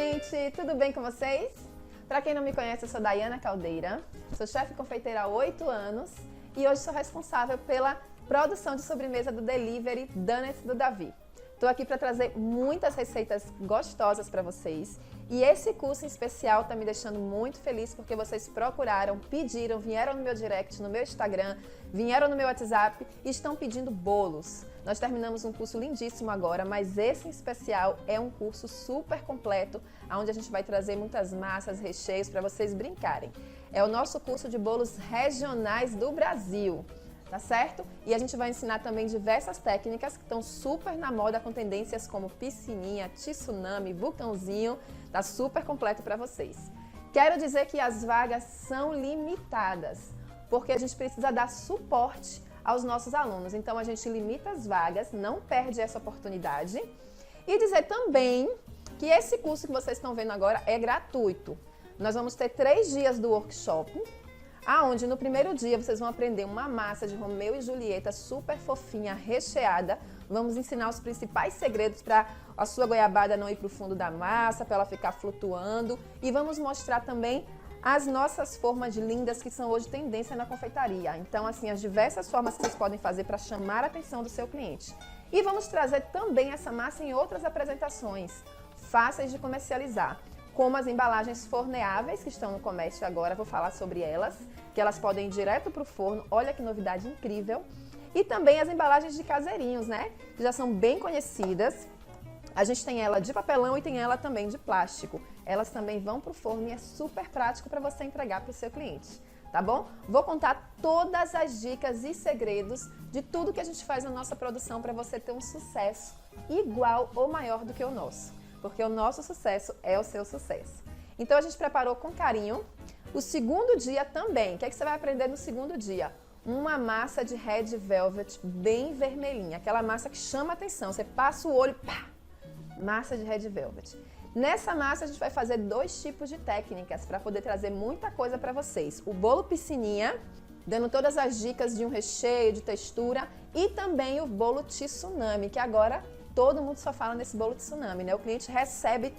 gente! Tudo bem com vocês? Para quem não me conhece, eu sou Daiana Caldeira, sou chefe confeiteira há 8 anos e hoje sou responsável pela produção de sobremesa do Delivery Donuts do Davi. Estou aqui para trazer muitas receitas gostosas para vocês e esse curso em especial está me deixando muito feliz porque vocês procuraram, pediram, vieram no meu direct, no meu Instagram, vieram no meu WhatsApp e estão pedindo bolos. Nós terminamos um curso lindíssimo agora, mas esse em especial é um curso super completo, onde a gente vai trazer muitas massas, recheios para vocês brincarem. É o nosso curso de bolos regionais do Brasil. Tá certo? E a gente vai ensinar também diversas técnicas que estão super na moda com tendências como piscininha, tsunami, vulcãozinho, tá super completo para vocês. Quero dizer que as vagas são limitadas, porque a gente precisa dar suporte aos nossos alunos. Então a gente limita as vagas, não perde essa oportunidade. E dizer também que esse curso que vocês estão vendo agora é gratuito. Nós vamos ter 3 dias do workshop, aonde no primeiro dia vocês vão aprender uma massa de Romeu e Julieta super fofinha, recheada. Vamos ensinar os principais segredos para a sua goiabada não ir para o fundo da massa, para ela ficar flutuando. E vamos mostrar também as nossas formas lindas que são hoje tendência na confeitaria. Então, assim, as diversas formas que vocês podem fazer para chamar a atenção do seu cliente. E vamos trazer também essa massa em outras apresentações fáceis de comercializar, como as embalagens forneáveis que estão no comércio agora, vou falar sobre elas, que elas podem ir direto para o forno, olha que novidade incrível. E também as embalagens de caseirinhos, né, que já são bem conhecidas. A gente tem ela de papelão e tem ela também de plástico. Elas também vão para o forno e é super prático para você entregar para o seu cliente, tá bom? Vou contar todas as dicas e segredos de tudo que a gente faz na nossa produção para você ter um sucesso igual ou maior do que o nosso. Porque o nosso sucesso é o seu sucesso. Então a gente preparou com carinho. O segundo dia também, o que é que você vai aprender no segundo dia? Uma massa de Red Velvet bem vermelhinha, aquela massa que chama a atenção, você passa o olho, pá! Massa de Red Velvet. Nessa massa a gente vai fazer 2 tipos de técnicas para poder trazer muita coisa para vocês. O bolo piscininha, dando todas as dicas de um recheio, de textura, e também o bolo tsunami, que agora todo mundo só fala nesse bolo tsunami, né? O cliente recebe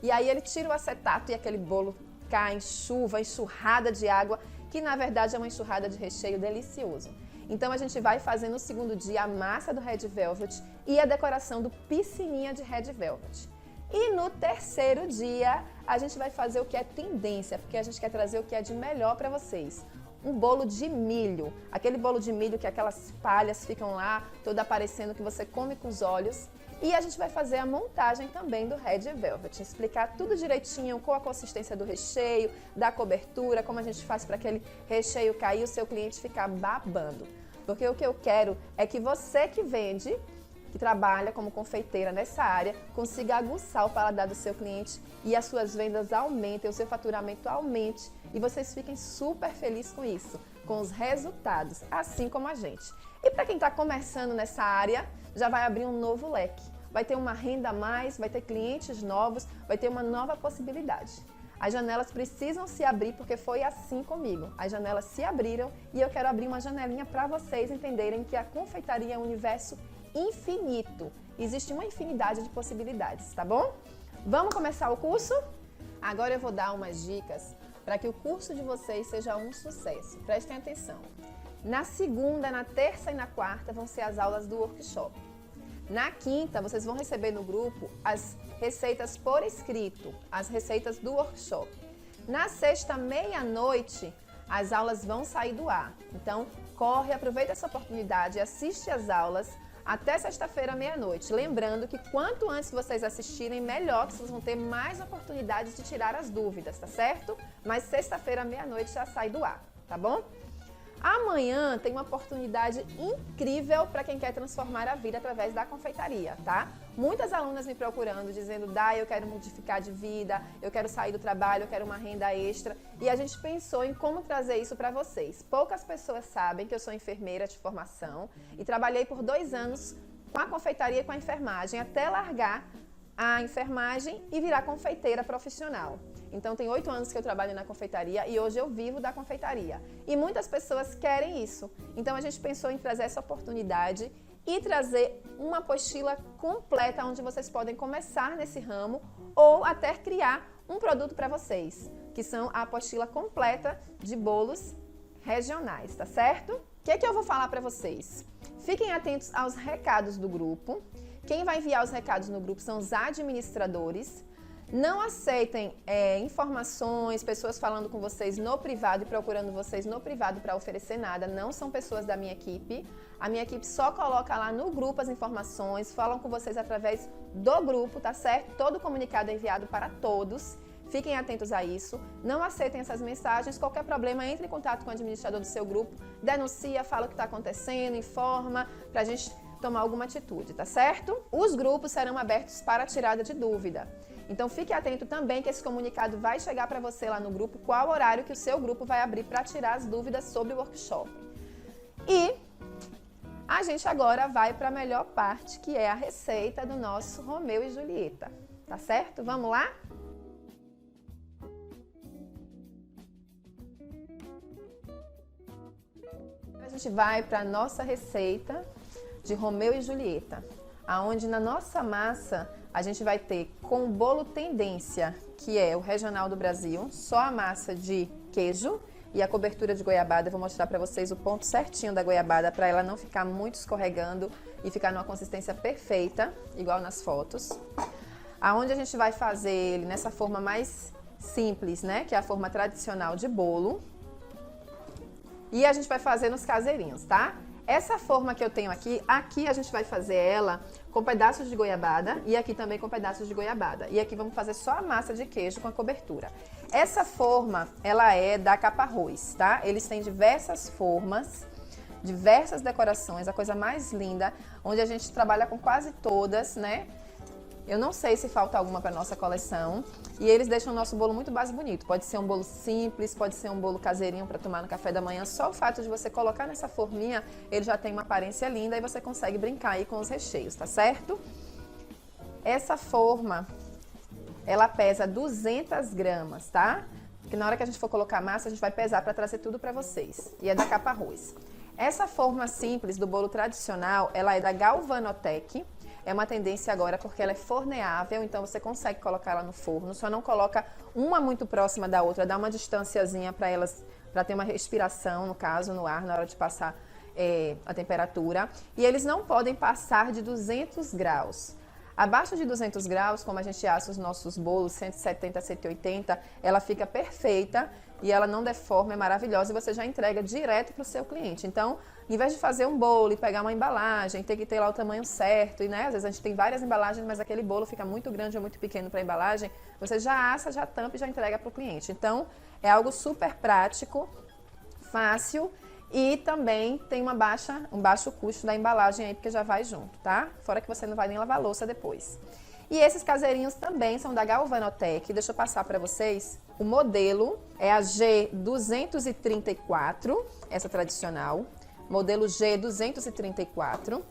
e aí ele tira o acetato e aquele bolo cai em chuva, enxurrada de água, que na verdade é uma enxurrada de recheio delicioso. Então a gente vai fazer no segundo dia a massa do Red Velvet e a decoração do piscininha de Red Velvet. E no terceiro dia a gente vai fazer o que é tendência, porque a gente quer trazer o que é de melhor para vocês. Um bolo de milho, aquele bolo de milho que aquelas palhas ficam lá, todo aparecendo, que você come com os olhos. E a gente vai fazer a montagem também do Red Velvet, explicar tudo direitinho, qual a consistência do recheio, da cobertura, como a gente faz para aquele recheio cair e o seu cliente ficar babando. Porque o que eu quero é que você que vende, que trabalha como confeiteira nessa área, consiga aguçar o paladar do seu cliente e as suas vendas aumentem, o seu faturamento aumente e vocês fiquem super felizes com isso, com os resultados, assim como a gente. E para quem está começando nessa área, já vai abrir um novo leque. Vai ter uma renda a mais, vai ter clientes novos, vai ter uma nova possibilidade. As janelas precisam se abrir porque foi assim comigo. As janelas se abriram e eu quero abrir uma janelinha para vocês entenderem que a confeitaria é um universo infinito. Existe uma infinidade de possibilidades, tá bom? Vamos começar o curso? Agora eu vou dar umas dicas para que o curso de vocês seja um sucesso. Prestem atenção. Na segunda, na terça e na quarta vão ser as aulas do workshop. Na quinta, vocês vão receber no grupo as receitas por escrito, as receitas do workshop. Na sexta, meia-noite, as aulas vão sair do ar. Então, corre, aproveita essa oportunidade, assiste as aulas até sexta-feira, meia-noite. Lembrando que quanto antes vocês assistirem, melhor, que vocês vão ter mais oportunidades de tirar as dúvidas, tá certo? Mas sexta-feira, meia-noite, já sai do ar, tá bom? Amanhã tem uma oportunidade incrível para quem quer transformar a vida através da confeitaria, tá? Muitas alunas me procurando, dizendo, Dai, eu quero modificar de vida, eu quero sair do trabalho, eu quero uma renda extra. E a gente pensou em como trazer isso para vocês. Poucas pessoas sabem que eu sou enfermeira de formação e trabalhei por 2 anos com a confeitaria e com a enfermagem, até largar a enfermagem e virar confeiteira profissional. Então tem 8 anos que eu trabalho na confeitaria e hoje eu vivo da confeitaria. E muitas pessoas querem isso. Então a gente pensou em trazer essa oportunidade e trazer uma apostila completa onde vocês podem começar nesse ramo ou até criar um produto para vocês, que são a apostila completa de bolos regionais, tá certo? O que eu vou falar para vocês? Fiquem atentos aos recados do grupo. Quem vai enviar os recados no grupo são os administradores. Não aceitem informações, pessoas falando com vocês no privado e procurando vocês no privado para oferecer nada. Não são pessoas da minha equipe. A minha equipe só coloca lá no grupo as informações, falam com vocês através do grupo, tá certo? Todo comunicado é enviado para todos. Fiquem atentos a isso. Não aceitem essas mensagens. Qualquer problema, entre em contato com o administrador do seu grupo, denuncia, fala o que está acontecendo, informa, para a gente tomar alguma atitude, tá certo? Os grupos serão abertos para tirada de dúvida. Então fique atento também que esse comunicado vai chegar para você lá no grupo, qual horário que o seu grupo vai abrir para tirar as dúvidas sobre o workshop. E a gente agora vai para a melhor parte, que é a receita do nosso Romeu e Julieta, tá certo? Vamos lá? A gente vai para a nossa receita de Romeu e Julieta, aonde na nossa massa a gente vai ter com o bolo tendência, que é o regional do Brasil, só a massa de queijo e a cobertura de goiabada. Eu vou mostrar para vocês o ponto certinho da goiabada para ela não ficar muito escorregando e ficar numa consistência perfeita, igual nas fotos. Aonde a gente vai fazer ele nessa forma mais simples, né, que é a forma tradicional de bolo. E a gente vai fazer nos caseirinhos, tá? Essa forma que eu tenho aqui a gente vai fazer ela com pedaços de goiabada e aqui também com pedaços de goiabada. E aqui vamos fazer só a massa de queijo com a cobertura. Essa forma, ela é da Capa Arroz, tá? Eles têm diversas formas, diversas decorações, a coisa mais linda, onde a gente trabalha com quase todas, né? Eu não sei se falta alguma para nossa coleção. E eles deixam o nosso bolo muito mais bonito. Pode ser um bolo simples, pode ser um bolo caseirinho para tomar no café da manhã. Só o fato de você colocar nessa forminha, ele já tem uma aparência linda e você consegue brincar aí com os recheios, tá certo? Essa forma, ela pesa 200 gramas, tá? Porque na hora que a gente for colocar a massa, a gente vai pesar para trazer tudo para vocês. E é da Capa Arroz. Essa forma simples do bolo tradicional, ela é da Galvanotech. É uma tendência agora porque ela é forneável, então você consegue colocar ela no forno, só não coloca uma muito próxima da outra, dá uma distanciazinha para elas, para ter uma respiração, no caso, no ar, na hora de passar a temperatura. E eles não podem passar de 200 graus. Abaixo de 200 graus, como a gente assa os nossos bolos, 170, 180, ela fica perfeita e ela não deforma, é maravilhosa e você já entrega direto para o seu cliente. Então, em vez de fazer um bolo e pegar uma embalagem, ter que ter lá o tamanho certo, e né, às vezes a gente tem várias embalagens, mas aquele bolo fica muito grande ou muito pequeno para a embalagem, você já assa, já tampa e já entrega para o cliente. Então, é algo super prático, fácil e também tem um baixo custo da embalagem aí, porque já vai junto, tá? Fora que você não vai nem lavar a louça depois. E esses caseirinhos também são da Galvanotech. Deixa eu passar para vocês. O modelo é a G234, essa tradicional. Modelo G234.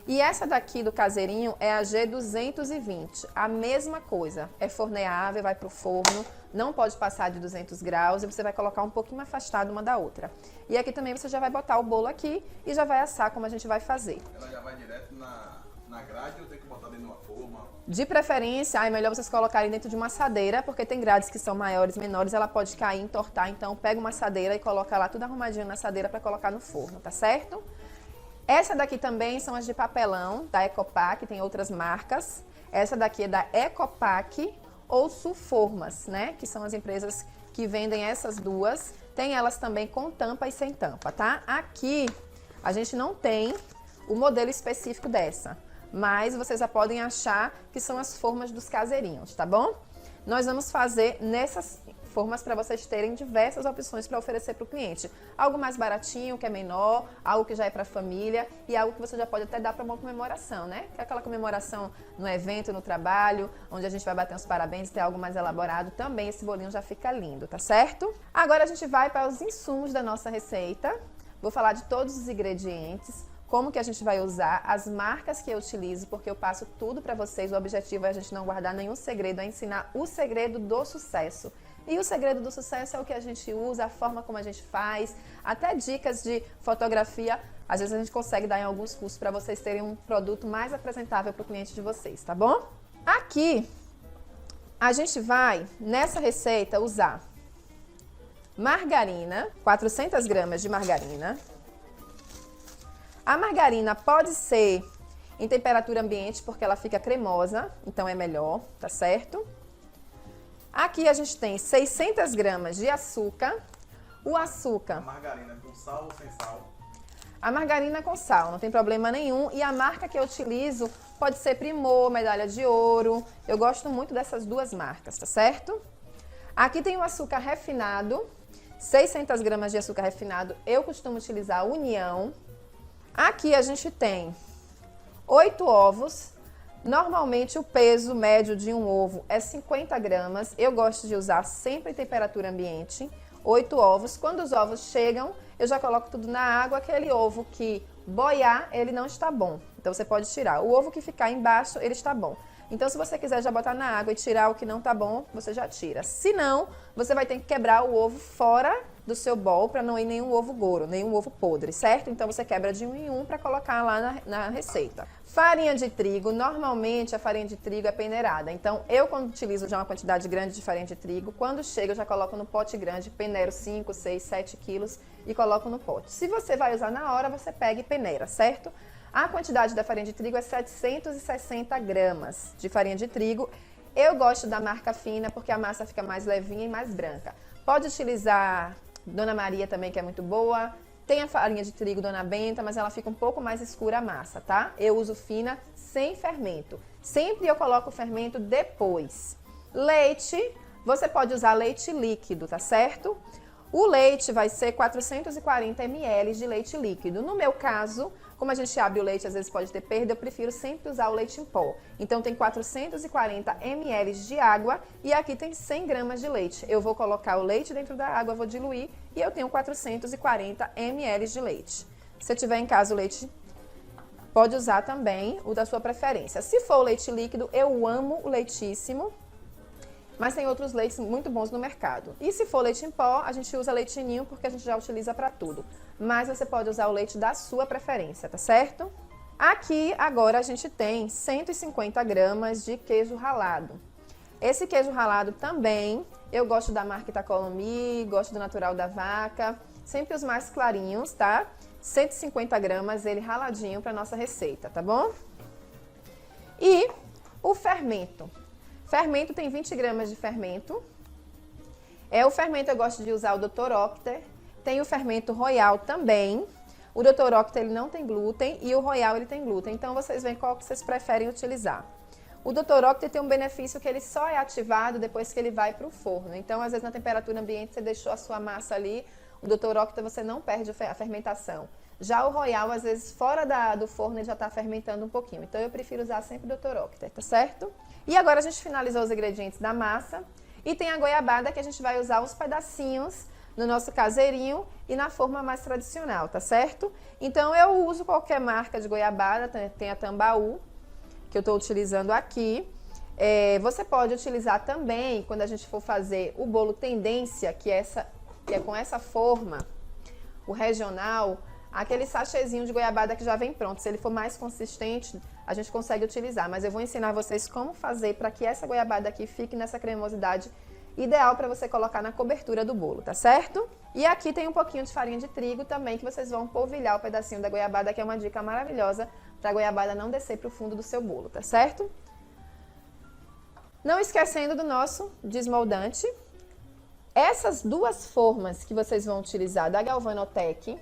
E essa daqui do caseirinho é a G220. A mesma coisa. É forneável, vai para o forno. Não pode passar de 200 graus e você vai colocar um pouquinho afastado uma da outra. E aqui também você já vai botar o bolo aqui e já vai assar como a gente vai fazer. Ela já vai direto na grade ou tem que botar dentro de uma forma? De preferência, é melhor vocês colocarem dentro de uma assadeira, porque tem grades que são maiores, menores, ela pode cair, entortar. Então, pega uma assadeira e coloca lá tudo arrumadinho na assadeira para colocar no forno, tá certo? Essa daqui também são as de papelão, da Ecopac, tem outras marcas. Essa daqui é da Ecopac ou Sulformas, né? Que são as empresas que vendem essas duas. Tem elas também com tampa e sem tampa, tá? Aqui, a gente não tem o modelo específico dessa, mas vocês já podem achar que são as formas dos caseirinhos, tá bom? Nós vamos fazer nessas formas para vocês terem diversas opções para oferecer para o cliente. Algo mais baratinho, que é menor, algo que já é para a família e algo que você já pode até dar para uma comemoração, né? Que é aquela comemoração no evento, no trabalho, onde a gente vai bater uns parabéns e ter algo mais elaborado, também esse bolinho já fica lindo, tá certo? Agora a gente vai para os insumos da nossa receita. Vou falar de todos os ingredientes, como que a gente vai usar, as marcas que eu utilizo, porque eu passo tudo para vocês. O objetivo é a gente não guardar nenhum segredo, é ensinar o segredo do sucesso. E o segredo do sucesso é o que a gente usa, a forma como a gente faz, até dicas de fotografia Às vezes a gente consegue dar em alguns cursos para vocês terem um produto mais apresentável para o cliente de vocês, tá bom? Aqui, a gente vai, nessa receita, usar margarina, 400 gramas de margarina. A margarina pode ser em temperatura ambiente, porque ela fica cremosa, então é melhor, tá certo? Aqui a gente tem 600 gramas de açúcar. O açúcar... A margarina com sal ou sem sal? A margarina com sal, não tem problema nenhum. E a marca que eu utilizo pode ser Primor, Medalha de Ouro. Eu gosto muito dessas duas marcas, tá certo? Aqui tem o açúcar refinado, 600 gramas de açúcar refinado. Eu costumo utilizar a União. Aqui a gente tem 8 ovos. Normalmente o peso médio de um ovo é 50 gramas. Eu gosto de usar sempre em temperatura ambiente. 8 ovos. Quando os ovos chegam, eu já coloco tudo na água. Aquele ovo que boiar, ele não está bom. Então você pode tirar. O ovo que ficar embaixo, ele está bom. Então se você quiser já botar na água e tirar o que não está bom, você já tira. Se não, você vai ter que quebrar o ovo fora do seu bol para não ir nenhum ovo goro, nenhum ovo podre, certo? Então você quebra de um em um para colocar lá na receita. Farinha de trigo, normalmente a farinha de trigo é peneirada. Então eu, quando utilizo já uma quantidade grande de farinha de trigo, quando chega eu já coloco no pote grande, peneiro 5, 6, 7 quilos e coloco no pote. Se você vai usar na hora, você pega e peneira, certo? A quantidade da farinha de trigo é 760 gramas de farinha de trigo. Eu gosto da marca fina porque a massa fica mais levinha e mais branca. Pode utilizar Dona Maria também, que é muito boa. Tem a farinha de trigo Dona Benta, mas ela fica um pouco mais escura a massa, tá? Eu uso fina sem fermento. Sempre eu coloco o fermento depois. Leite, você pode usar leite líquido, tá certo? O leite vai ser 440 ml de leite líquido. No meu caso, como a gente abre o leite, às vezes pode ter perda, eu prefiro sempre usar o leite em pó. Então tem 440 ml de água e aqui tem 100 gramas de leite. Eu vou colocar o leite dentro da água, vou diluir e eu tenho 440 ml de leite. Se tiver em casa o leite, pode usar também o da sua preferência. Se for o leite líquido, eu amo o Leitíssimo. Mas tem outros leites muito bons no mercado. E se for leite em pó, a gente usa leite ninho porque a gente já utiliza para tudo. Mas você pode usar o leite da sua preferência, tá certo? Aqui, agora, a gente tem 150 gramas de queijo ralado. Esse queijo ralado também, eu gosto da marca Itacolomi, gosto do natural da vaca, sempre os mais clarinhos, tá? 150 gramas, ele raladinho para nossa receita, tá bom? E o fermento. Fermento tem 20 gramas de fermento. O fermento eu gosto de usar o Dr. Octer. Tem o fermento Royal também. O Dr. Octer ele não tem glúten e o Royal ele tem glúten. Então vocês veem qual que vocês preferem utilizar. O Dr. Octer tem um benefício que ele só é ativado depois que ele vai para o forno. Então às vezes na temperatura ambiente você deixou a sua massa ali, o Dr. Octer você não perde a fermentação. Já o Royal, às vezes, fora do forno, ele já está fermentando um pouquinho. Então, eu prefiro usar sempre o Dr. Octer, tá certo? E agora a gente finalizou os ingredientes da massa. E tem a goiabada, que a gente vai usar os pedacinhos no nosso caseirinho e na forma mais tradicional, tá certo? Então, eu uso qualquer marca de goiabada. Tem a Tambaú, que eu estou utilizando aqui. Você pode utilizar também, quando a gente for fazer o bolo tendência, que é com essa forma, o regional, aquele sachêzinho de goiabada que já vem pronto. Se ele for mais consistente, a gente consegue utilizar. Mas eu vou ensinar vocês como fazer para que essa goiabada aqui fique nessa cremosidade ideal para você colocar na cobertura do bolo, tá certo? E aqui tem um pouquinho de farinha de trigo também, que vocês vão polvilhar o pedacinho da goiabada, que é uma dica maravilhosa para a goiabada não descer para o fundo do seu bolo, tá certo? Não esquecendo do nosso desmoldante. Essas duas formas que vocês vão utilizar da Galvanotec,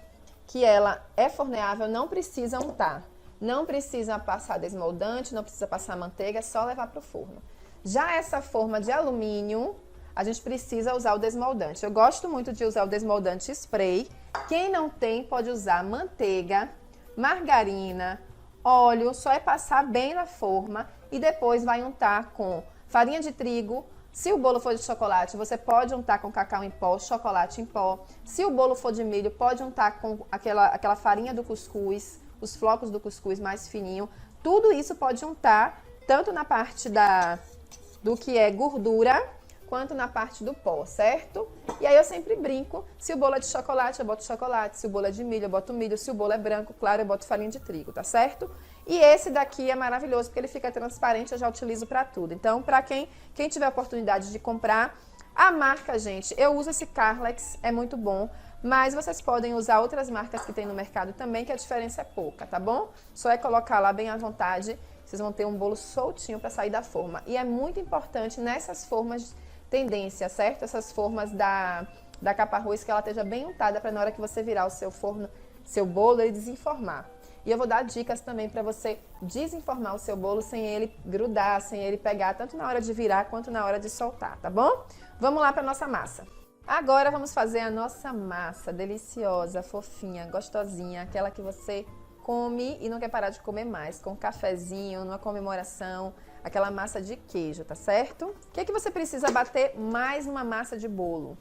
que ela é forneável, não precisa untar, não precisa passar desmoldante, não precisa passar manteiga, é só levar para o forno. Já essa forma de alumínio, a gente precisa usar o desmoldante. Eu gosto muito de usar o desmoldante spray. Quem não tem, pode usar manteiga, margarina, óleo, só é passar bem na forma e depois vai untar com farinha de trigo. Se o bolo for de chocolate, você pode untar com cacau em pó, chocolate em pó. Se o bolo for de milho, pode untar com aquela farinha do cuscuz, os flocos do cuscuz mais fininho. Tudo isso pode untar, tanto na parte do que é gordura, quanto na parte do pó, certo? E aí eu sempre brinco, se o bolo é de chocolate, eu boto chocolate, se o bolo é de milho, eu boto milho, se o bolo é branco, claro, eu boto farinha de trigo, tá certo? E esse daqui é maravilhoso porque ele fica transparente, eu já utilizo para tudo. Então, para quem tiver a oportunidade de comprar, a marca, gente, eu uso esse Carlex, é muito bom, mas vocês podem usar outras marcas que tem no mercado também, que a diferença é pouca, tá bom? Só é colocar lá bem à vontade, vocês vão ter um bolo soltinho para sair da forma. E é muito importante nessas formas tendência, certo? Essas formas da capa arroz, que ela esteja bem untada para na hora que você virar o seu forno, seu bolo, ele desenformar. E eu vou dar dicas também para você desenformar o seu bolo sem ele grudar, sem ele pegar, tanto na hora de virar quanto na hora de soltar, tá bom? Vamos lá para nossa massa. Agora vamos fazer a nossa massa deliciosa, fofinha, gostosinha, aquela que você come e não quer parar de comer mais, com um cafezinho, numa comemoração, aquela massa de queijo, tá certo? O que é que você precisa bater mais numa massa de bolo?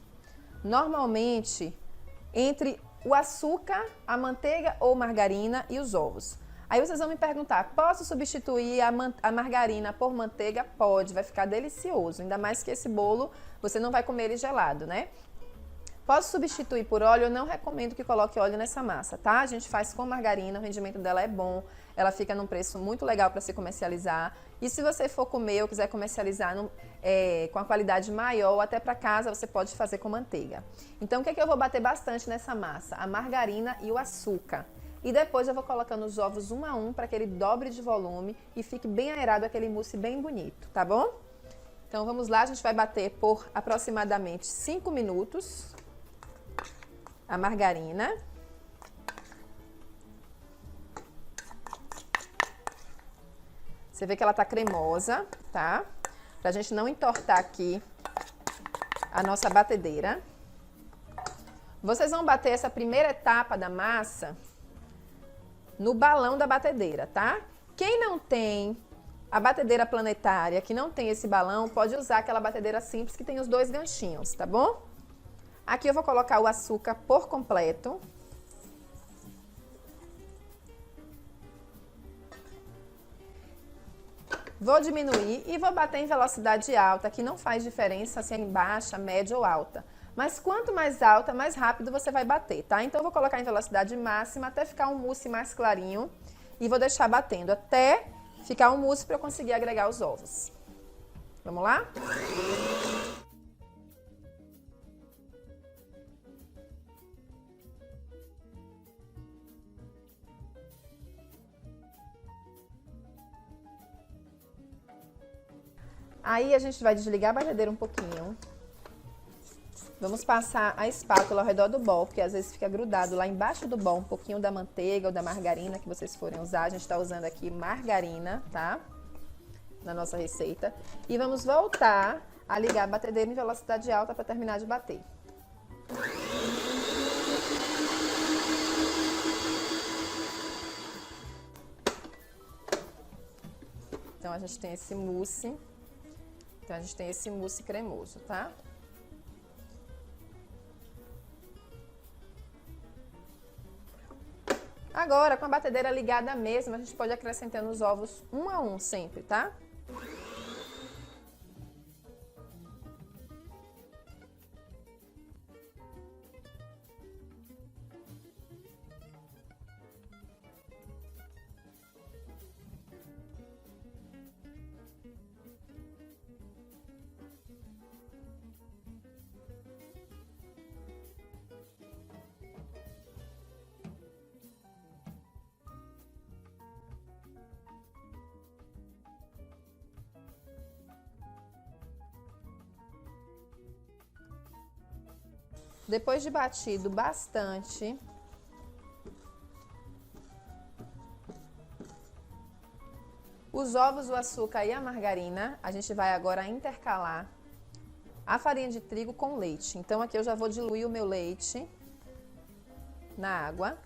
Normalmente, entre o açúcar, a manteiga ou margarina e os ovos. Aí vocês vão me perguntar, posso substituir a margarina por manteiga? Pode, vai ficar delicioso, ainda mais que esse bolo você não vai comer ele gelado, né? Posso substituir por óleo? Eu não recomendo que coloque óleo nessa massa, tá? A gente faz com margarina, o rendimento dela é bom, ela fica num preço muito legal para se comercializar. E se você for comer ou quiser comercializar com a qualidade maior, ou até para casa, você pode fazer com manteiga. Então, o que é que eu vou bater bastante nessa massa? A margarina e o açúcar. E depois eu vou colocando os ovos um a um para que ele dobre de volume e fique bem aerado, aquele mousse bem bonito, tá bom? Então, vamos lá, a gente vai bater por aproximadamente 5 minutos. A margarina. Você vê que ela tá cremosa, tá? Pra gente não entortar aqui a nossa batedeira. Vocês vão bater essa primeira etapa da massa no balão da batedeira, tá? Quem não tem a batedeira planetária, que não tem esse balão, pode usar aquela batedeira simples que tem os 2 ganchinhos, tá bom? Aqui eu vou colocar o açúcar por completo. Vou diminuir e vou bater em velocidade alta, que não faz diferença se é em baixa, média ou alta. Mas quanto mais alta, mais rápido você vai bater, tá? Então eu vou colocar em velocidade máxima até ficar um mousse mais clarinho e vou deixar batendo até ficar um mousse para eu conseguir agregar os ovos. Vamos lá? Aí a gente vai desligar a batedeira um pouquinho. Vamos passar a espátula ao redor do bol, porque às vezes fica grudado lá embaixo do bol um pouquinho da manteiga ou da margarina que vocês forem usar. A gente está usando aqui margarina, tá? Na nossa receita. E vamos voltar a ligar a batedeira em velocidade alta para terminar de bater. Então a gente tem esse mousse. Então, a gente tem esse mousse cremoso, tá? Agora, com a batedeira ligada mesmo, a gente pode acrescentando os ovos um a um sempre, tá? Depois de batido bastante, os ovos, o açúcar e a margarina, a gente vai agora intercalar a farinha de trigo com leite. Então aqui eu já vou diluir o meu leite na água.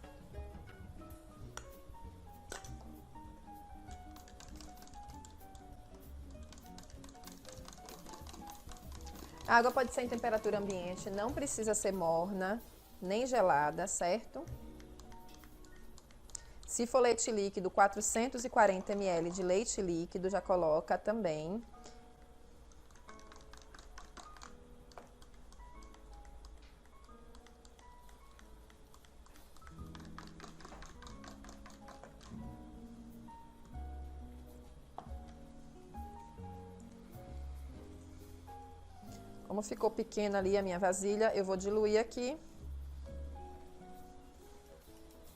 A água pode ser em temperatura ambiente, não precisa ser morna, nem gelada, certo? Se for leite líquido, 440 ml de leite líquido, já coloca também. Como ficou pequena ali a minha vasilha, eu vou diluir aqui.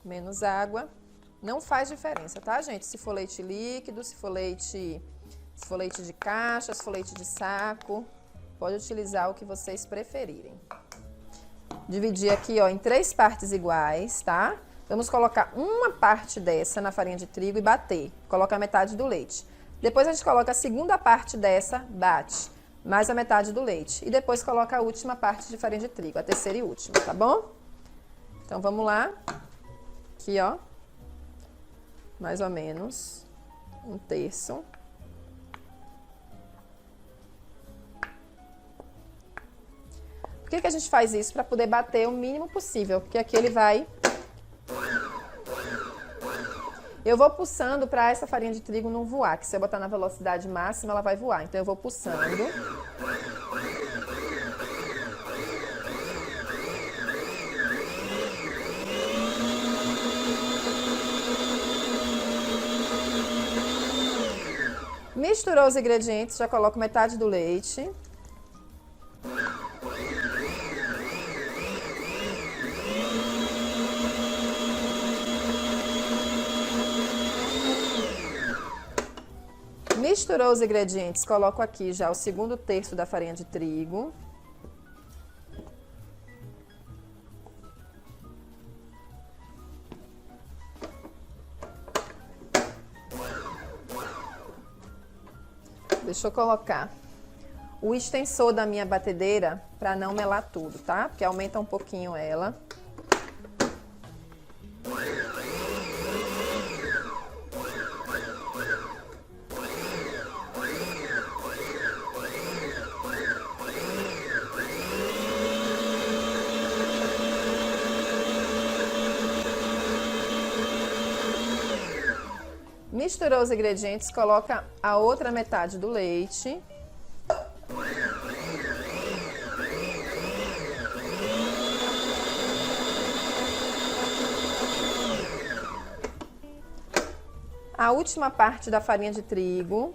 Menos água. Não faz diferença, tá, gente? Se for leite líquido, se for leite de caixa, se for leite de saco, pode utilizar o que vocês preferirem. Dividir aqui, ó, em 3 partes iguais, tá? Vamos colocar uma parte dessa na farinha de trigo e bater. Coloca a metade do leite. Depois a gente coloca a segunda parte dessa, bate, mais a metade do leite. E depois coloca a última parte de farinha de trigo, a terceira e última, tá bom? Então vamos lá. Aqui, ó. Mais ou menos 1/3. Por que a gente faz isso? Para poder bater o mínimo possível, porque aqui ele vai... Eu vou pulsando para essa farinha de trigo não voar, que se eu botar na velocidade máxima, ela vai voar. Então eu vou pulsando. Misturou os ingredientes, já coloco metade do leite. Misturou os ingredientes, coloco aqui já o 2/3 da farinha de trigo. Deixa eu colocar o extensor da minha batedeira para não melar tudo, tá? Porque aumenta um pouquinho ela. Misturou os ingredientes, coloca a outra metade do leite. A última parte da farinha de trigo.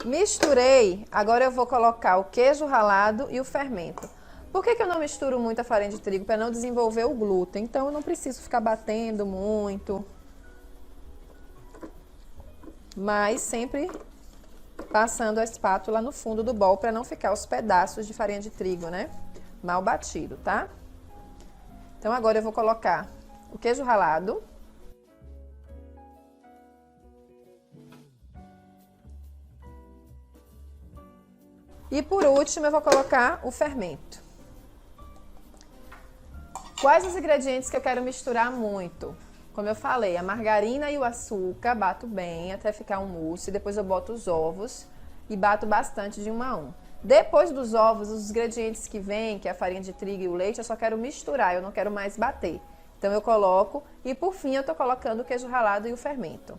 Misturei, agora eu vou colocar o queijo ralado e o fermento. Por que eu não misturo muito a farinha de trigo? Para não desenvolver o glúten, então eu não preciso ficar batendo muito. Mas sempre passando a espátula no fundo do bowl para não ficar os pedaços de farinha de trigo, né? Mal batido, tá? Então agora eu vou colocar o queijo ralado. E por último, eu vou colocar o fermento. Quais os ingredientes que eu quero misturar muito? Como eu falei, a margarina e o açúcar, bato bem até ficar um mousse. Depois eu boto os ovos e bato bastante de 1 a 1. Depois dos ovos, os ingredientes que vêm, que é a farinha de trigo e o leite, eu só quero misturar, eu não quero mais bater. Então eu coloco e por fim eu tô colocando o queijo ralado e o fermento.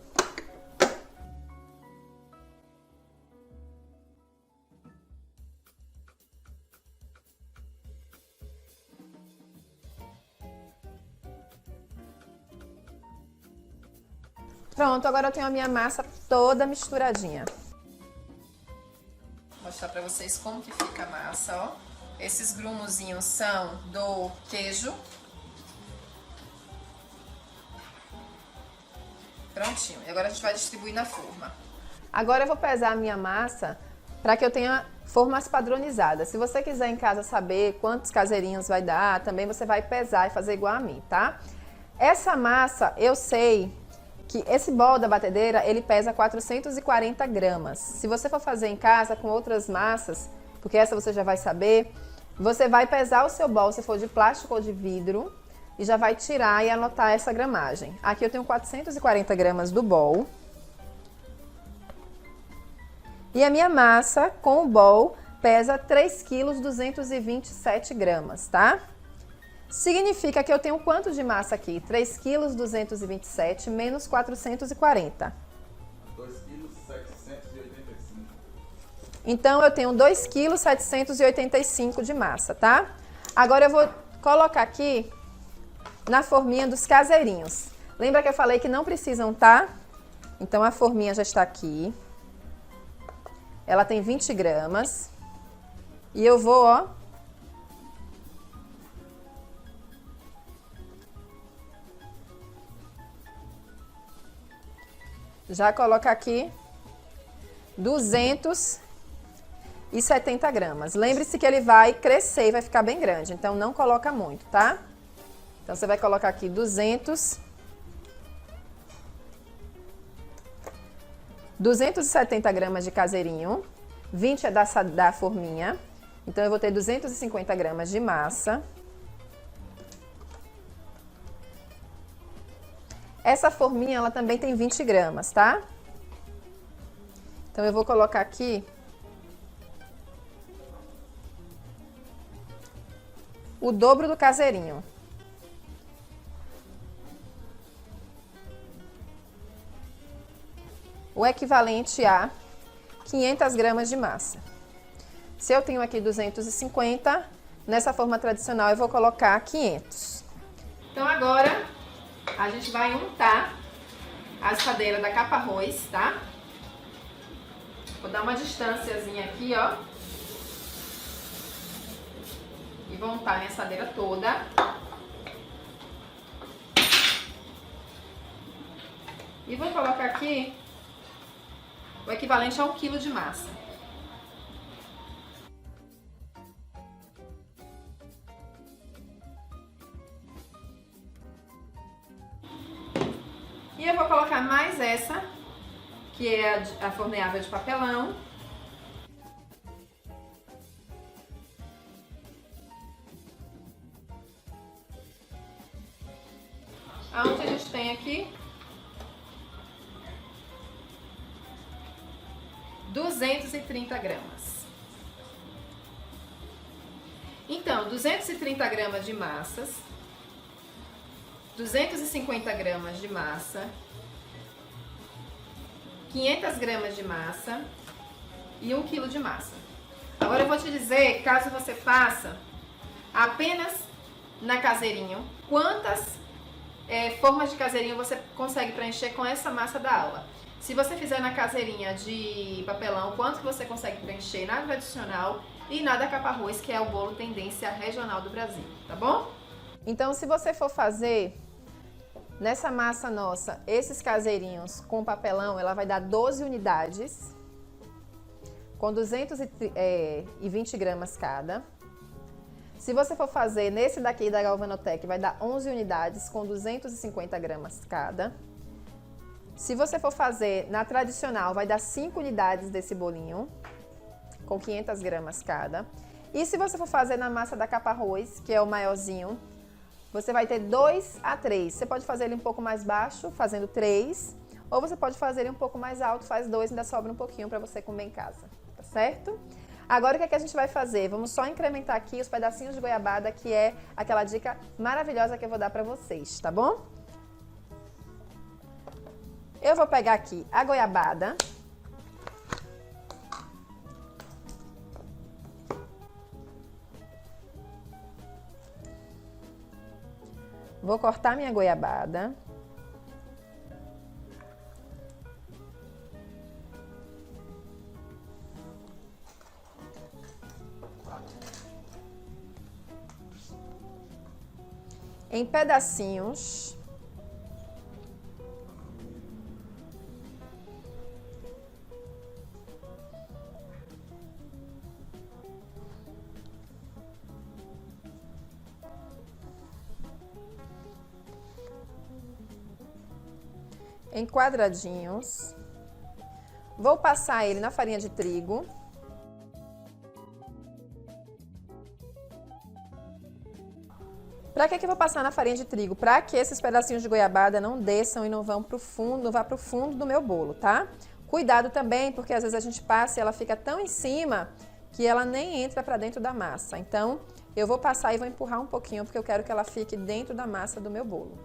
Pronto, agora eu tenho a minha massa toda misturadinha. Vou mostrar pra vocês como que fica a massa, ó. Esses grumozinhos são do queijo. Prontinho. E agora a gente vai distribuir na forma. Agora eu vou pesar a minha massa para que eu tenha formas padronizadas. Se você quiser em casa saber quantos caseirinhos vai dar, também você vai pesar e fazer igual a mim, tá? Essa massa, eu sei que esse bol da batedeira, ele pesa 440 gramas. Se você for fazer em casa com outras massas, porque essa você já vai saber, você vai pesar o seu bol, se for de plástico ou de vidro, e já vai tirar e anotar essa gramagem. Aqui eu tenho 440 gramas do bol. E a minha massa com o bol pesa 3 kg 227 gramas, tá? Significa que eu tenho quanto de massa aqui? 3,227 kg menos 440. 2,785 kg. Então, eu tenho 2,785 kg de massa, tá? Agora, eu vou colocar aqui na forminha dos caseirinhos. Lembra que eu falei que não precisam, tá? Então, a forminha já está aqui. Ela tem 20 gramas. E eu vou, ó, já colocar aqui 270 gramas. Lembre-se que ele vai crescer e vai ficar bem grande, então não coloca muito, tá? Então, você vai colocar aqui 270 gramas de caseirinho, 20 é da forminha, então eu vou ter 250 gramas de massa. Essa forminha, ela também tem 20 gramas, tá? Então, eu vou colocar aqui o dobro do caseirinho. O equivalente a 500 gramas de massa. Se eu tenho aqui 250, nessa forma tradicional eu vou colocar 500. Então agora a gente vai untar a assadeira da capa arroz, tá? Vou dar uma distânciazinha aqui, ó. E vou untar a minha assadeira toda. E vou colocar aqui o equivalente a 1 kg de massa. E eu vou colocar mais essa, que é a forneável de papelão. Aonde a gente tem aqui 230 gramas. Então, 230 gramas de massas, 250 gramas de massa, 500 gramas de massa e 1 kg de massa. Agora eu vou te dizer, caso você faça apenas na caseirinho, quantas formas de caseirinho você consegue preencher com essa massa da aula. Se você fizer na caseirinha de papelão, quanto que você consegue preencher na tradicional e na da capa arroz, que é o bolo tendência regional do Brasil, tá bom? Então, se você for fazer nessa massa nossa, esses caseirinhos com papelão, ela vai dar 12 unidades, com 220 gramas cada. Se você for fazer nesse daqui da Galvanotec, vai dar 11 unidades, com 250 gramas cada. Se você for fazer na tradicional, vai dar 5 unidades desse bolinho, com 500 gramas cada. E se você for fazer na massa da capa arroz, que é o maiorzinho, você vai ter 2 a 3. Você pode fazer ele um pouco mais baixo, fazendo 3. Ou você pode fazer ele um pouco mais alto, faz 2, ainda sobra um pouquinho para você comer em casa, tá certo? Agora, o que é que a gente vai fazer? Vamos só incrementar aqui os pedacinhos de goiabada, que é aquela dica maravilhosa que eu vou dar para vocês, tá bom? Eu vou pegar aqui a goiabada. Vou cortar minha goiabada. Em pedacinhos. Em quadradinhos. Vou passar ele na farinha de trigo. Para que eu vou passar na farinha de trigo? Para que esses pedacinhos de goiabada não desçam e não vão pro fundo, não vá pro fundo do meu bolo, tá? Cuidado também, porque às vezes a gente passa e ela fica tão em cima que ela nem entra para dentro da massa. Então, eu vou passar e vou empurrar um pouquinho, porque eu quero que ela fique dentro da massa do meu bolo.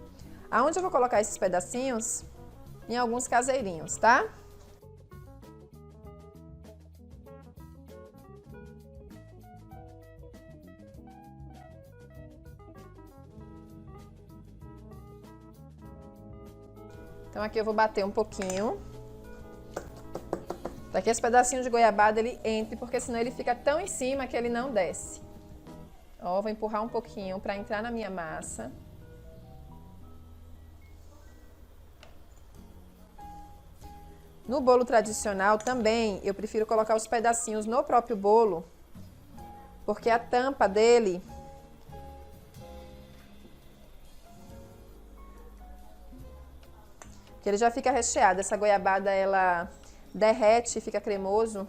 Aonde eu vou colocar esses pedacinhos? Em alguns caseirinhos, tá? Então aqui eu vou bater um pouquinho, para que esse pedacinho de goiabada ele entre, porque senão ele fica tão em cima que ele não desce. Ó, vou empurrar um pouquinho para entrar na minha massa. No bolo tradicional também, eu prefiro colocar os pedacinhos no próprio bolo, porque a tampa dele que ele já fica recheado. Essa goiabada, ela derrete e fica cremoso.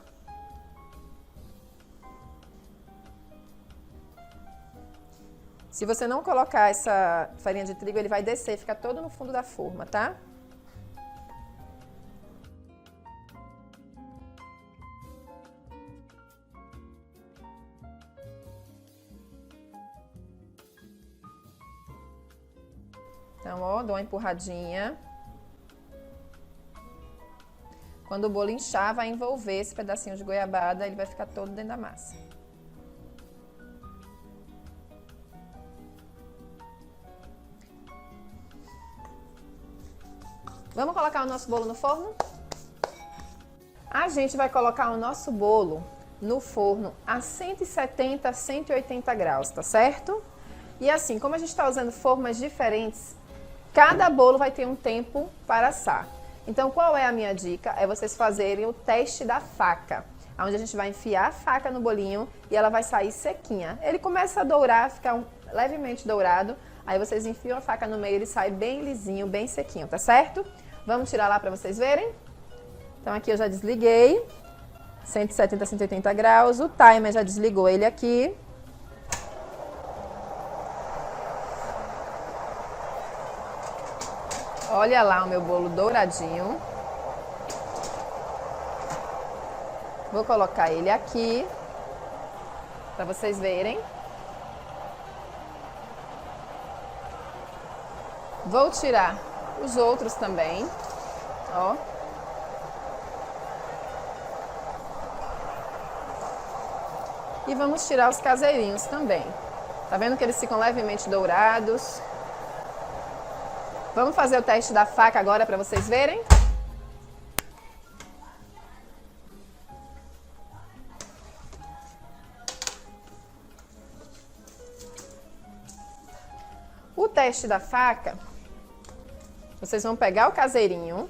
Se você não colocar essa farinha de trigo, ele vai descer, fica todo no fundo da forma, tá? Então, ó, dou uma empurradinha. Quando o bolo inchar, vai envolver esse pedacinho de goiabada, ele vai ficar todo dentro da massa. Vamos colocar o nosso bolo no forno? A gente vai colocar o nosso bolo no forno a 170, 180 graus, tá certo? E assim, como a gente está usando formas diferentes, cada bolo vai ter um tempo para assar. Então, qual é a minha dica? É vocês fazerem o teste da faca, onde a gente vai enfiar a faca no bolinho e ela vai sair sequinha. Ele começa a dourar, ficar levemente dourado, aí vocês enfiam a faca no meio e ele sai bem lisinho, bem sequinho, tá certo? Vamos tirar lá para vocês verem? Então, aqui eu já desliguei, 170, 180 graus, o timer já desligou ele aqui. Olha lá o meu bolo douradinho. Vou colocar ele aqui, para vocês verem. Vou tirar os outros também, ó. E vamos tirar os caseirinhos também. Tá vendo que eles ficam levemente dourados? Vamos fazer o teste da faca agora para vocês verem? O teste da faca, vocês vão pegar o caseirinho,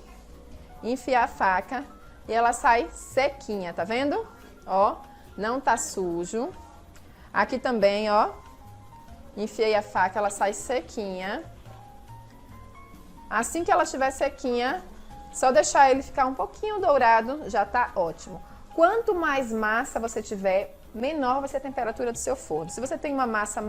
enfiar a faca e ela sai sequinha, tá vendo? Ó, não tá sujo. Aqui também, ó, enfiei a faca, ela sai sequinha. Assim que ela estiver sequinha, só deixar ele ficar um pouquinho dourado, já tá ótimo. Quanto mais massa você tiver, menor vai ser a temperatura do seu forno. Se você tem uma massa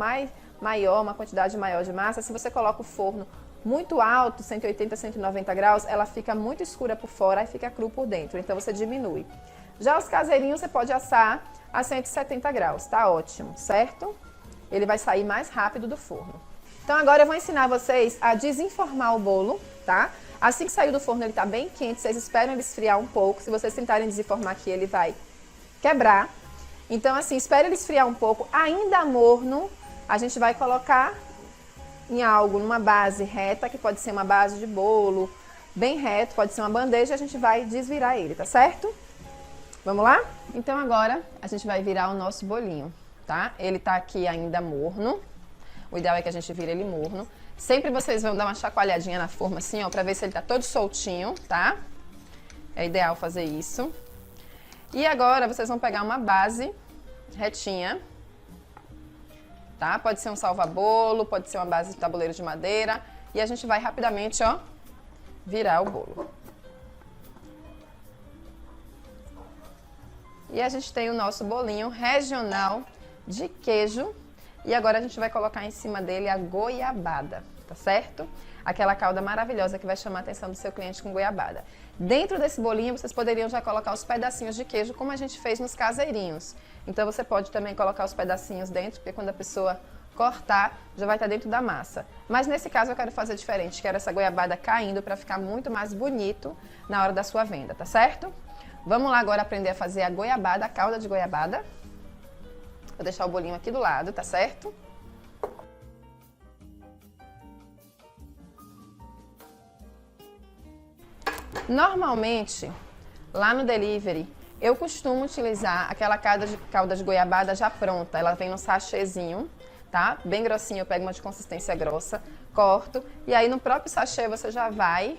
maior, uma quantidade maior de massa, se você coloca o forno muito alto, 180, 190 graus, ela fica muito escura por fora e fica cru por dentro, então você diminui. Já os caseirinhos você pode assar a 170 graus, tá ótimo, certo? Ele vai sair mais rápido do forno. Então agora eu vou ensinar vocês a desenformar o bolo, tá? Assim que sair do forno ele tá bem quente, vocês esperam ele esfriar um pouco. Se vocês tentarem desenformar aqui, ele vai quebrar. Então assim, espere ele esfriar um pouco. Ainda morno, a gente vai colocar em algo, numa base reta, que pode ser uma base de bolo, bem reto, pode ser uma bandeja, a gente vai desvirar ele, tá certo? Vamos lá? Então agora a gente vai virar o nosso bolinho, tá? Ele tá aqui ainda morno. O ideal é que a gente vire ele morno. Sempre vocês vão dar uma chacoalhadinha na forma assim, ó, pra ver se ele tá todo soltinho, tá? É ideal fazer isso. E agora vocês vão pegar uma base retinha, tá? Pode ser um salva-bolo, pode ser uma base de tabuleiro de madeira. E a gente vai rapidamente, ó, virar o bolo. E a gente tem o nosso bolinho regional de queijo. E agora a gente vai colocar em cima dele a goiabada, tá certo? aquela calda maravilhosa que vai chamar a atenção do seu cliente com goiabada. Dentro desse bolinho, vocês poderiam já colocar os pedacinhos de queijo, como a gente fez nos caseirinhos. Então, você pode também colocar os pedacinhos dentro, porque quando a pessoa cortar, já vai estar dentro da massa. Mas nesse caso eu quero fazer diferente, quero essa goiabada caindo para ficar muito mais bonito na hora da sua venda, tá certo? Vamos lá agora aprender a fazer a goiabada, a calda de goiabada. Vou deixar o bolinho aqui do lado, tá certo? Normalmente, lá no delivery, eu costumo utilizar aquela calda de goiabada já pronta. Ela vem num sachêzinho, tá? Bem grossinho, eu pego uma de consistência grossa, corto, e aí no próprio sachê você já vai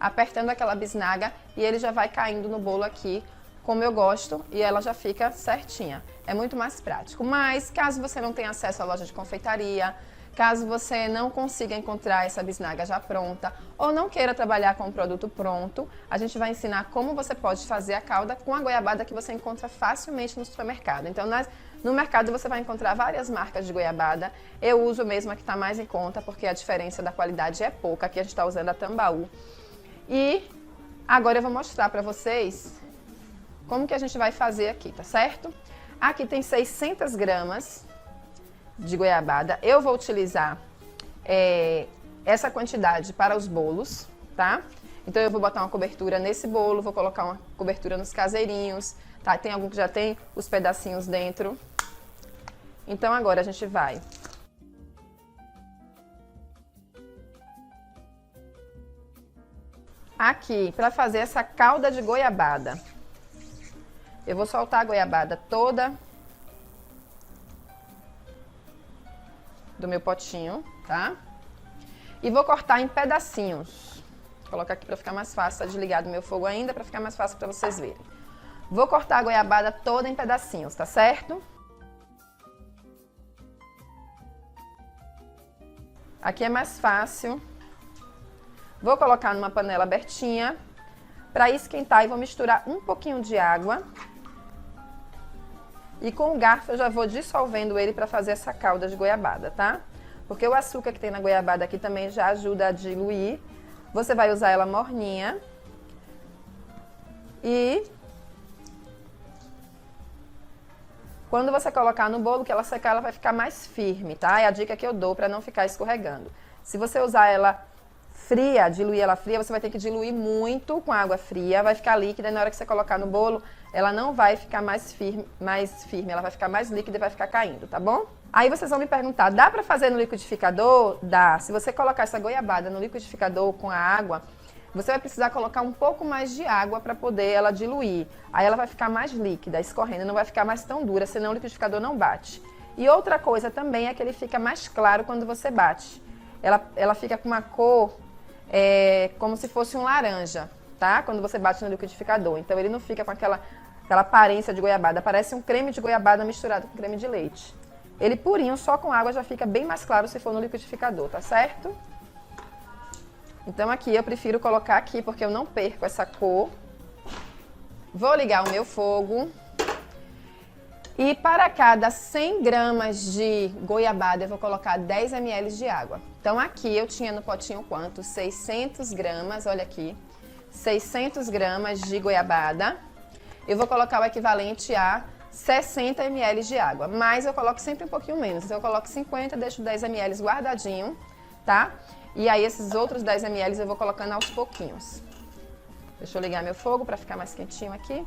apertando aquela bisnaga e ele já vai caindo no bolo aqui, como eu gosto, e ela já fica certinha. É muito mais prático. Mas, caso você não tenha acesso à loja de confeitaria, caso você não consiga encontrar essa bisnaga já pronta ou não queira trabalhar com o produto pronto, a gente vai ensinar como você pode fazer a calda com a goiabada que você encontra facilmente no supermercado. Então, no mercado você vai encontrar várias marcas de goiabada. Eu uso mesmo a que está mais em conta, porque a diferença da qualidade é pouca. Aqui a gente está usando a Tambaú. E agora eu vou mostrar para vocês como que a gente vai fazer aqui, tá certo? Aqui tem 600 gramas de goiabada. Eu vou utilizar essa quantidade para os bolos, tá? Então eu vou botar uma cobertura nesse bolo, vou colocar uma cobertura nos caseirinhos, tá? Tem algum que já tem os pedacinhos dentro. Então agora a gente vai aqui para fazer essa calda de goiabada. Eu vou soltar a goiabada toda do meu potinho, tá? E vou cortar em pedacinhos. Vou colocar aqui para ficar mais fácil, tá desligado o meu fogo ainda, para ficar mais fácil para vocês verem. Vou cortar a goiabada toda em pedacinhos, tá certo? Aqui é mais fácil. Vou colocar numa panela abertinha para esquentar e vou misturar um pouquinho de água. E com o garfo eu já vou dissolvendo ele para fazer essa calda de goiabada, tá? Porque o açúcar que tem na goiabada aqui também já ajuda a diluir. Você vai usar ela morninha. E quando você colocar no bolo, que ela secar, ela vai ficar mais firme, tá? É a dica que eu dou para não ficar escorregando. Se você usar ela fria, diluir ela fria, você vai ter que diluir muito com água fria, vai ficar líquida e na hora que você colocar no bolo, ela não vai ficar mais firme, ela vai ficar mais líquida e vai ficar caindo, tá bom? Aí vocês vão me perguntar, dá pra fazer no liquidificador? Dá. Se você colocar essa goiabada no liquidificador com a água, você vai precisar colocar um pouco mais de água para poder ela diluir. Aí ela vai ficar mais líquida, escorrendo, não vai ficar mais tão dura, senão o liquidificador não bate. E outra coisa também é que ele fica mais claro quando você bate. Ela fica com uma cor como se fosse um laranja, tá? Quando você bate no liquidificador. Então ele não fica com aquela aparência de goiabada, parece um creme de goiabada misturado com creme de leite. Ele purinho, só com água, já fica bem mais claro se for no liquidificador, tá certo? Então aqui eu prefiro colocar aqui porque eu não perco essa cor. Vou ligar o meu fogo. E para cada 100 gramas de goiabada eu vou colocar 10 ml de água. Então aqui eu tinha no potinho quanto? 600 gramas, olha aqui. 600 gramas de goiabada. Eu vou colocar o equivalente a 60 ml de água, mas eu coloco sempre um pouquinho menos. Então eu coloco 50, deixo 10 ml guardadinho, tá? E aí esses outros 10 ml eu vou colocando aos pouquinhos. Deixa eu ligar meu fogo para ficar mais quentinho aqui.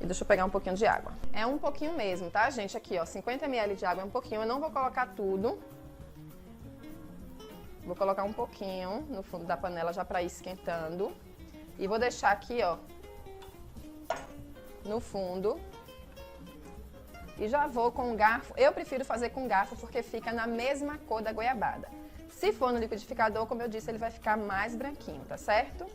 E deixa eu pegar um pouquinho de água. É um pouquinho mesmo, tá, gente? Aqui, ó, 50 ml de água é um pouquinho. Eu não vou colocar tudo. Vou colocar um pouquinho no fundo da panela já para ir esquentando. E vou deixar aqui, ó, no fundo. E já vou com o garfo. Eu prefiro fazer com garfo porque fica na mesma cor da goiabada. Se for no liquidificador, como eu disse, ele vai ficar mais branquinho, tá certo?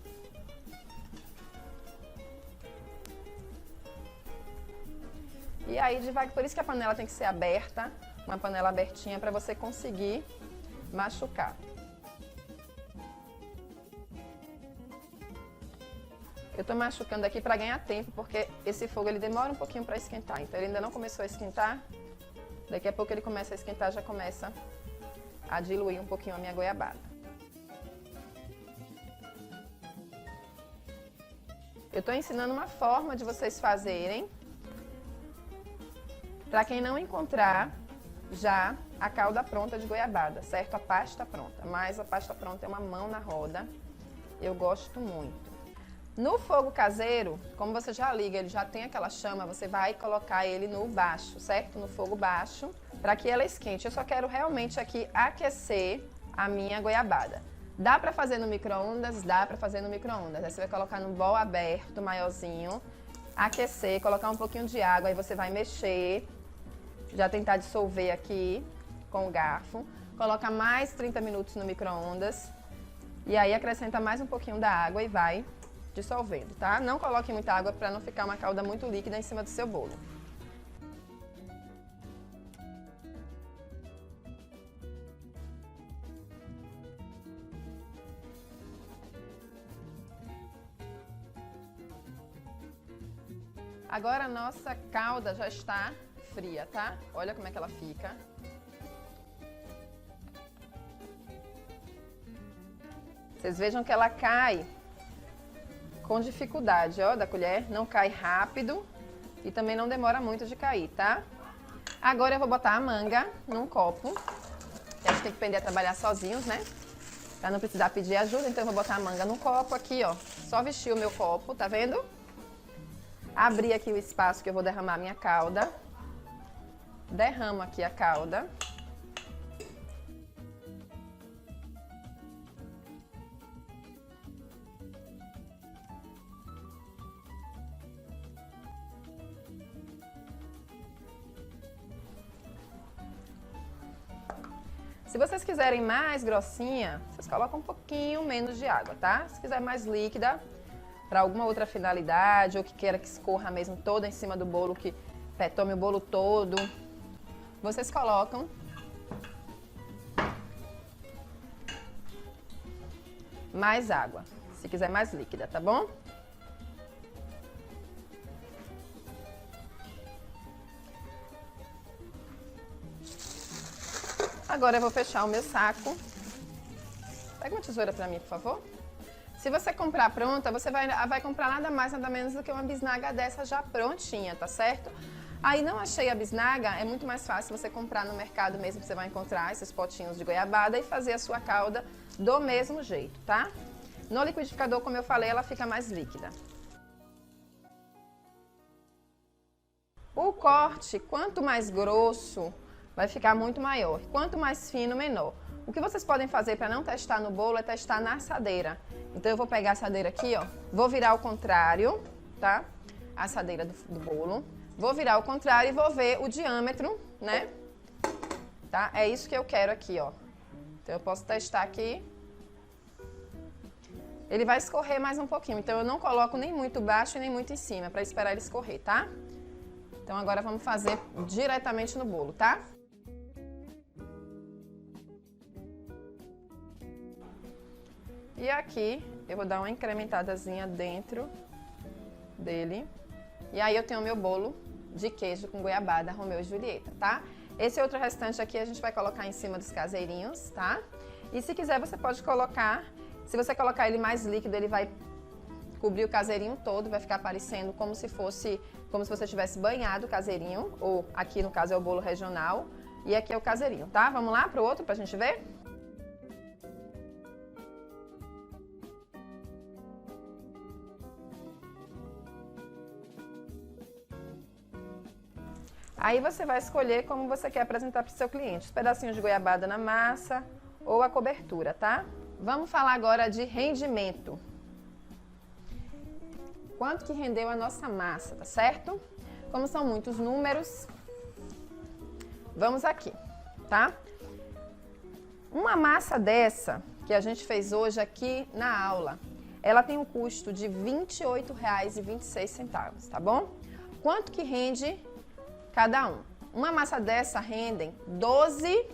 E aí, devagar, por isso que a panela tem que ser aberta, uma panela abertinha para você conseguir machucar. Eu tô machucando aqui para ganhar tempo, porque esse fogo ele demora um pouquinho para esquentar. Então ele ainda não começou a esquentar. Daqui a pouco ele começa a esquentar, já começa a diluir um pouquinho a minha goiabada. Eu estou ensinando uma forma de vocês fazerem, para quem não encontrar já a calda pronta de goiabada, certo? A pasta pronta, mas a pasta pronta é uma mão na roda, eu gosto muito. No fogo caseiro, como você já liga, ele já tem aquela chama, você vai colocar ele no baixo, certo? No fogo baixo, para que ela esquente. Eu só quero realmente aqui aquecer a minha goiabada. Dá para fazer no micro-ondas? Dá para fazer no micro-ondas. Aí você vai colocar no bol aberto, maiorzinho, aquecer, colocar um pouquinho de água, aí você vai mexer, já tentar dissolver aqui com o garfo. Coloca mais 30 minutos no micro-ondas e aí acrescenta mais um pouquinho da água e vai dissolvendo, tá? Não coloque muita água para não ficar uma calda muito líquida em cima do seu bolo. Agora a nossa calda já está fria, tá? Olha como é que ela fica. Vocês vejam que ela cai com dificuldade, ó, da colher. Não cai rápido e também não demora muito de cair, tá? Agora eu vou botar a manga num copo. A gente tem que aprender a trabalhar sozinhos, né? Pra não precisar pedir ajuda, então eu vou botar a manga num copo aqui, ó. Só vestir o meu copo, tá vendo? Abrir aqui o espaço que eu vou derramar a minha calda. Derramo aqui a calda. Se vocês quiserem mais grossinha, vocês colocam um pouquinho menos de água, tá? Se quiser mais líquida, para alguma outra finalidade, ou que queira que escorra mesmo toda em cima do bolo, que tome o bolo todo, vocês colocam mais água, se quiser mais líquida, tá bom? Agora eu vou fechar o meu saco. Pega uma tesoura para mim, por favor. Se você comprar pronta, você vai comprar nada mais, nada menos do que uma bisnaga dessa já prontinha, tá certo? Aí não achei a bisnaga, é muito mais fácil você comprar no mercado mesmo, que você vai encontrar esses potinhos de goiabada e fazer a sua calda do mesmo jeito, tá? No liquidificador, como eu falei, ela fica mais líquida. O corte, quanto mais grosso, vai ficar muito maior. Quanto mais fino, menor. O que vocês podem fazer para não testar no bolo é testar na assadeira. Então eu vou pegar a assadeira aqui, ó, vou virar ao contrário, tá? A assadeira do bolo. Vou virar ao contrário e vou ver o diâmetro, né? Tá? É isso que eu quero aqui, ó. Então eu posso testar aqui. Ele vai escorrer mais um pouquinho, então eu não coloco nem muito baixo e nem muito em cima, para esperar ele escorrer, tá? Então agora vamos fazer diretamente no bolo, tá? E aqui eu vou dar uma incrementadazinha dentro dele. E aí eu tenho o meu bolo de queijo com goiabada Romeu e Julieta, tá? Esse outro restante aqui a gente vai colocar em cima dos caseirinhos, tá? E se quiser você pode colocar, se você colocar ele mais líquido, ele vai cobrir o caseirinho todo, vai ficar parecendo como se você tivesse banhado o caseirinho, ou aqui no caso é o bolo regional, e aqui é o caseirinho, tá? Vamos lá pro outro pra gente ver? Aí você vai escolher como você quer apresentar para o seu cliente, os pedacinhos de goiabada na massa ou a cobertura, tá? Vamos falar agora de rendimento. Quanto que rendeu a nossa massa, tá certo? Como são muitos números, vamos aqui, tá? Uma massa dessa, que a gente fez hoje aqui na aula, ela tem um custo de R$ 28,26, tá bom? Quanto que rende cada um? Uma massa dessa rendem 12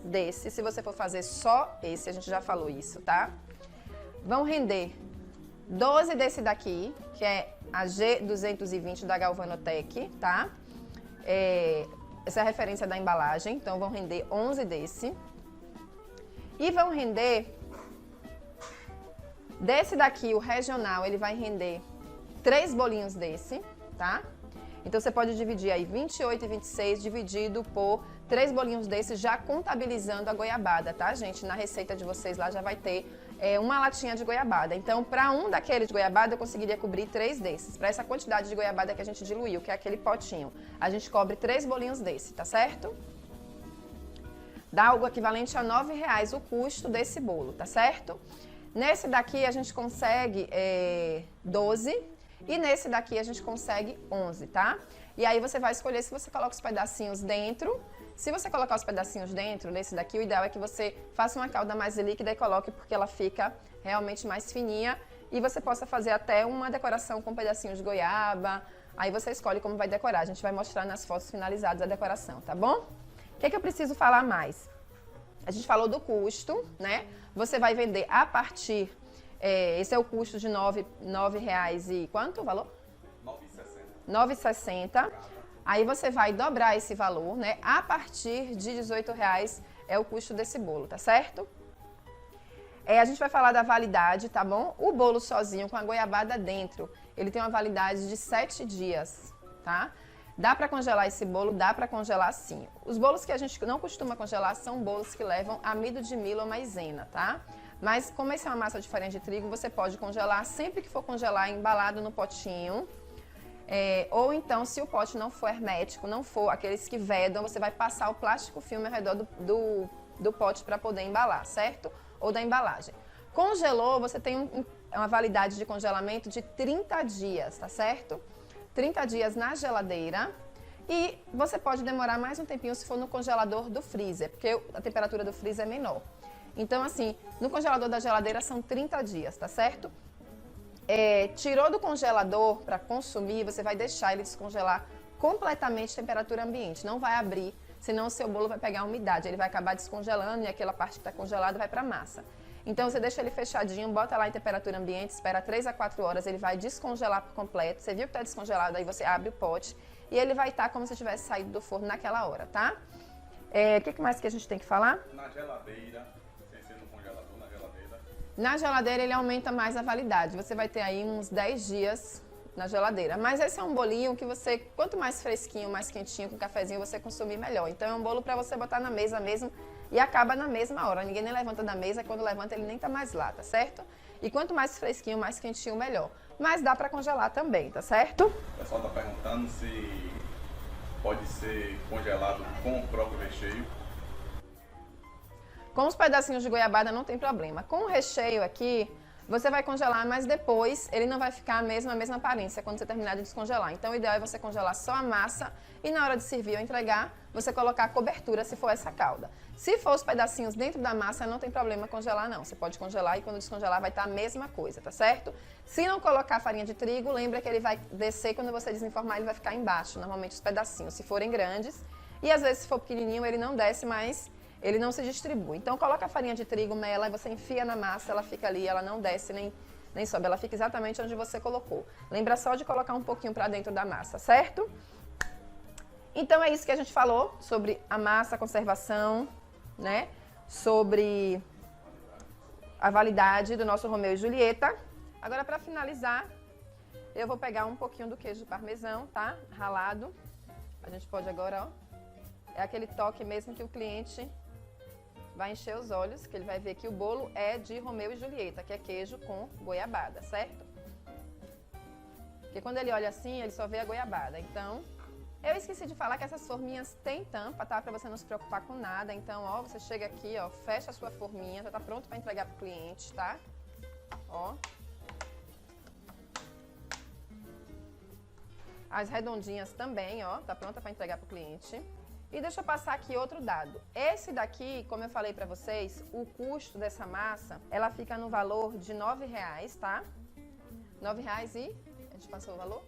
desse, se você for fazer só esse, a gente já falou isso, tá? Vão render 12 desse daqui, que é a G220 da Galvanotec, tá? Essa é a referência da embalagem, então vão render 11 desse. E vão render, desse daqui, o regional, ele vai render 3 bolinhos desse, tá? Então, você pode dividir aí 28 e 26 dividido por 3 bolinhos desses, já contabilizando a goiabada, tá, gente? Na receita de vocês lá já vai ter uma latinha de goiabada. Então, para um daqueles de goiabada, eu conseguiria cobrir 3 desses. Para essa quantidade de goiabada que a gente diluiu, que é aquele potinho, a gente cobre 3 bolinhos desse, tá certo? Dá algo equivalente a R$9 o custo desse bolo, tá certo? Nesse daqui, a gente consegue 12. E nesse daqui a gente consegue 11, tá? E aí você vai escolher se você coloca os pedacinhos dentro. Se você colocar os pedacinhos dentro, nesse daqui, o ideal é que você faça uma calda mais líquida e coloque porque ela fica realmente mais fininha. E você possa fazer até uma decoração com pedacinhos de goiaba. Aí você escolhe como vai decorar. A gente vai mostrar nas fotos finalizadas a decoração, tá bom? O que é que eu preciso falar mais? A gente falou do custo, né? Você vai vender a partir... esse é o custo de R$9 e quanto o valor? R$9,60. Aí você vai dobrar esse valor, né? A partir de R$18 é o custo desse bolo, tá certo? A gente vai falar da validade, tá bom? O bolo sozinho com a goiabada dentro, ele tem uma validade de 7 dias, tá? Dá para congelar esse bolo? Dá para congelar sim. Os bolos que a gente não costuma congelar são bolos que levam amido de milho ou maisena, tá? Mas como essa é uma massa de farinha de trigo, você pode congelar sempre que for congelar embalado no potinho. Ou então, se o pote não for hermético, não for aqueles que vedam, você vai passar o plástico filme ao redor do pote para poder embalar, certo? Ou da embalagem. Congelou, você tem uma validade de congelamento de 30 dias, tá certo? 30 dias na geladeira. E você pode demorar mais um tempinho se for no congelador do freezer, porque a temperatura do freezer é menor. Então, assim, no congelador da geladeira são 30 dias, tá certo? Tirou do congelador para consumir, você vai deixar ele descongelar completamente a temperatura ambiente. Não vai abrir, senão o seu bolo vai pegar umidade. Ele vai acabar descongelando e aquela parte que está congelada vai para a massa. Então, você deixa ele fechadinho, bota lá em temperatura ambiente, espera 3 a 4 horas, ele vai descongelar por completo. Você viu que está descongelado, aí você abre o pote e ele vai estar como se tivesse saído do forno naquela hora, tá? O que mais que a gente tem que falar? Na geladeira, sem ser no congelador, na geladeira. Na geladeira ele aumenta mais a validade. Você vai ter aí uns 10 dias na geladeira. Mas esse é um bolinho que você, quanto mais fresquinho, mais quentinho, com cafezinho, você consumir melhor. Então é um bolo para você botar na mesa mesmo e acaba na mesma hora. Ninguém nem levanta da mesa, quando levanta ele nem tá mais lá, tá certo? E quanto mais fresquinho, mais quentinho, melhor. Mas dá para congelar também, tá certo? O pessoal tá perguntando se pode ser congelado com o próprio recheio. Com os pedacinhos de goiabada não tem problema. Com o recheio aqui, você vai congelar, mas depois ele não vai ficar a mesma aparência quando você terminar de descongelar. Então o ideal é você congelar só a massa e na hora de servir ou entregar, você colocar a cobertura se for essa calda. Se for os pedacinhos dentro da massa, não tem problema congelar não. Você pode congelar e quando descongelar vai estar a mesma coisa, tá certo? Se não colocar farinha de trigo, lembra que ele vai descer quando você desenformar, ele vai ficar embaixo, normalmente os pedacinhos, se forem grandes. E às vezes se for pequenininho, ele não desce, mas ele não se distribui. Então coloca a farinha de trigo, mela, e você enfia na massa, ela fica ali, ela não desce nem sobe, ela fica exatamente onde você colocou. Lembra só de colocar um pouquinho para dentro da massa, certo? Então é isso que a gente falou sobre a massa, a conservação, né? Sobre a validade do nosso Romeu e Julieta. Agora, para finalizar, eu vou pegar um pouquinho do queijo parmesão, tá? Ralado. A gente pode agora, ó. É aquele toque mesmo que o cliente vai encher os olhos, que ele vai ver que o bolo é de Romeu e Julieta, que é queijo com goiabada, certo? Porque quando ele olha assim, ele só vê a goiabada. Então, eu esqueci de falar que essas forminhas têm tampa, tá? Pra você não se preocupar com nada. Então, ó, você chega aqui, ó, fecha a sua forminha, já tá pronto pra entregar pro cliente, tá? Ó. As redondinhas também, ó, tá pronta pra entregar pro cliente. E deixa eu passar aqui outro dado. Esse daqui, como eu falei pra vocês, o custo dessa massa, ela fica no valor de R$9, tá? R$9 e... A gente passou o valor?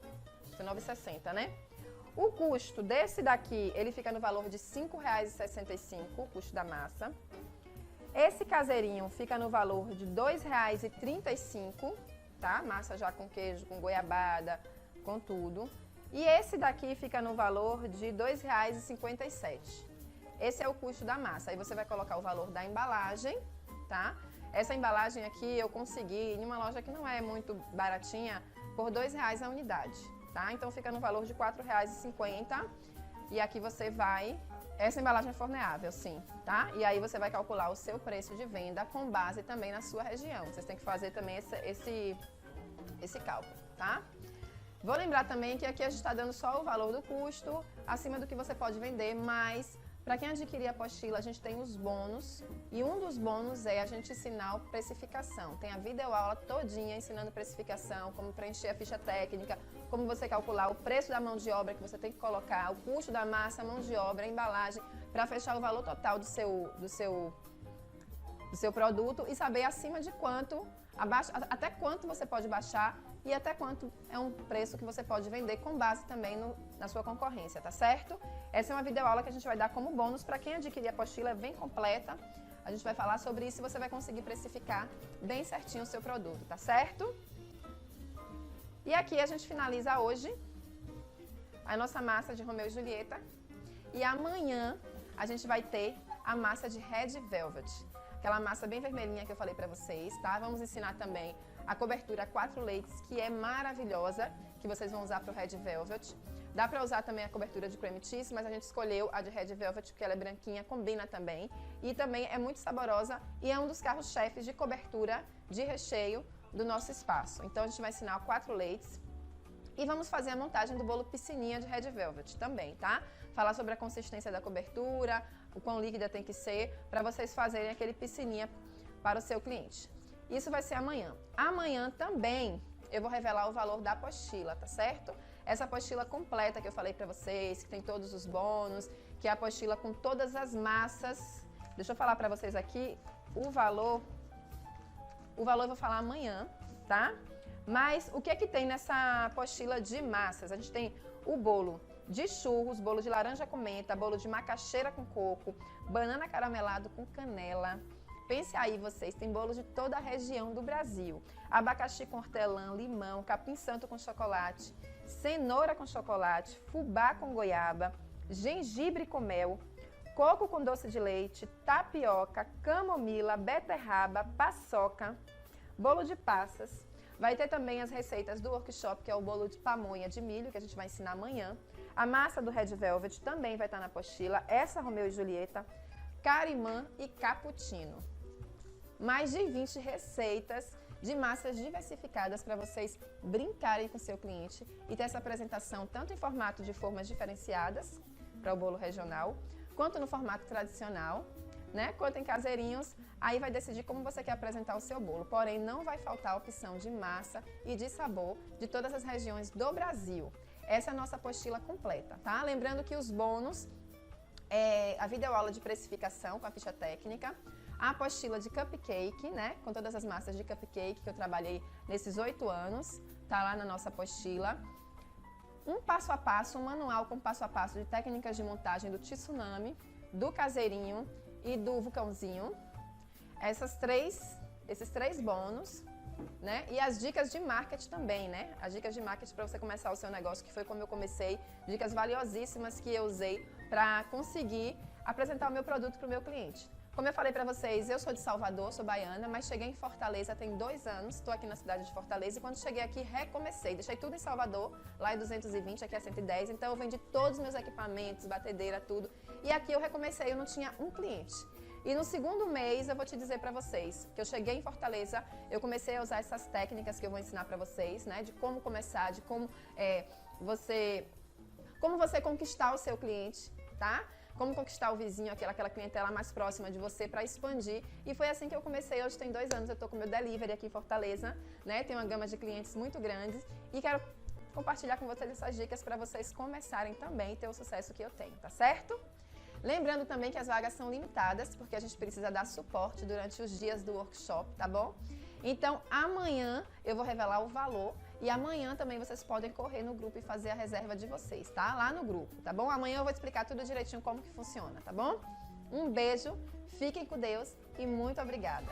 Foi R$9,60, né? O custo desse daqui, ele fica no valor de R$5,65, o custo da massa. Esse caseirinho fica no valor de R$2,35, tá? Massa já com queijo, com goiabada, com tudo. E esse daqui fica no valor de R$2,57. Esse é o custo da massa. Aí você vai colocar o valor da embalagem, tá? Essa embalagem aqui eu consegui em uma loja que não é muito baratinha, por R$2 a unidade, tá? Então fica no valor de R$4,50 e aqui você vai... Essa embalagem é forneável, sim, tá? E aí você vai calcular o seu preço de venda com base também na sua região. Vocês têm que fazer também esse cálculo, tá? Vou lembrar também que aqui a gente está dando só o valor do custo, acima do que você pode vender, mas para quem adquirir a apostila, a gente tem os bônus, e um dos bônus é a gente ensinar precificação. Tem a videoaula todinha ensinando precificação, como preencher a ficha técnica, como você calcular o preço da mão de obra que você tem que colocar, o custo da massa, a mão de obra, a embalagem, para fechar o valor total do seu produto e saber acima de quanto, até quanto você pode baixar e até quanto é um preço que você pode vender com base também na sua concorrência, tá certo? Essa é uma videoaula que a gente vai dar como bônus para quem adquirir a apostila, é bem completa. A gente vai falar sobre isso e você vai conseguir precificar bem certinho o seu produto, tá certo? E aqui a gente finaliza hoje a nossa massa de Romeu e Julieta. E amanhã a gente vai ter a massa de Red Velvet. Aquela massa bem vermelhinha que eu falei pra vocês, tá? Vamos ensinar também a cobertura 4 leites, que é maravilhosa, que vocês vão usar pro Red Velvet. Dá pra usar também a cobertura de cream cheese, mas a gente escolheu a de Red Velvet porque ela é branquinha, combina também. E também é muito saborosa e é um dos carros-chefes de cobertura de recheio do nosso espaço. Então a gente vai ensinar 4 leites. E vamos fazer a montagem do bolo piscininha de Red Velvet também, tá? Falar sobre a consistência da cobertura, o quão líquida tem que ser, para vocês fazerem aquele piscininha para o seu cliente. Isso vai ser amanhã. Amanhã também eu vou revelar o valor da apostila, tá certo? Essa apostila completa que eu falei para vocês, que tem todos os bônus, que é a apostila com todas as massas. Deixa eu falar para vocês aqui o valor eu vou falar amanhã, tá? Mas o que é que tem nessa apostila de massas? A gente tem o bolo de churros, bolo de laranja com menta, bolo de macaxeira com coco, banana caramelado com canela. Pense aí vocês, tem bolo de toda a região do Brasil. Abacaxi com hortelã, limão, capim santo com chocolate, cenoura com chocolate, fubá com goiaba, gengibre com mel, coco com doce de leite, tapioca, camomila, beterraba, paçoca, bolo de passas. Vai ter também as receitas do workshop, que é o bolo de pamonha de milho, que a gente vai ensinar amanhã. A massa do Red Velvet também vai estar na apostila. Essa Romeu e Julieta, carimã e cappuccino. Mais de 20 receitas de massas diversificadas para vocês brincarem com seu cliente e ter essa apresentação tanto em formato de formas diferenciadas para o bolo regional, quanto no formato tradicional, né? Quanto em caseirinhos, aí vai decidir como você quer apresentar o seu bolo. Porém, não vai faltar a opção de massa e de sabor de todas as regiões do Brasil. Essa é a nossa apostila completa, tá? Lembrando que os bônus é a videoaula de precificação com a ficha técnica, a apostila de cupcake, né? Com todas as massas de cupcake que eu trabalhei nesses 8 anos, tá lá na nossa apostila. Um passo a passo, um manual com passo a passo de técnicas de montagem do tsunami, do caseirinho e do vulcãozinho. Esses três bônus, né? E as dicas de marketing também, né? As dicas de marketing para você começar o seu negócio, que foi como eu comecei, dicas valiosíssimas que eu usei para conseguir apresentar o meu produto para o meu cliente. Como eu falei para vocês, eu sou de Salvador, sou baiana, mas cheguei em Fortaleza tem 2 anos, estou aqui na cidade de Fortaleza e quando cheguei aqui recomecei, deixei tudo em Salvador, lá é 220, aqui é 110, então eu vendi todos os meus equipamentos, batedeira, tudo, e aqui eu recomecei, eu não tinha um cliente. E no segundo mês, eu vou te dizer para vocês, que eu cheguei em Fortaleza, eu comecei a usar essas técnicas que eu vou ensinar para vocês, né, de como começar, de como você conquistar o seu cliente, tá? Como conquistar o vizinho, aquela clientela mais próxima de você para expandir. E foi assim que eu comecei. Hoje tem 2 anos, eu estou com meu delivery aqui em Fortaleza, né? Tenho uma gama de clientes muito grandes e quero compartilhar com vocês essas dicas para vocês começarem também e ter o sucesso que eu tenho, tá certo? Lembrando também que as vagas são limitadas, porque a gente precisa dar suporte durante os dias do workshop, tá bom? Então, amanhã eu vou revelar o valor e amanhã também vocês podem correr no grupo e fazer a reserva de vocês, tá? Lá no grupo, tá bom? Amanhã eu vou explicar tudo direitinho como que funciona, tá bom? Um beijo, fiquem com Deus e muito obrigada!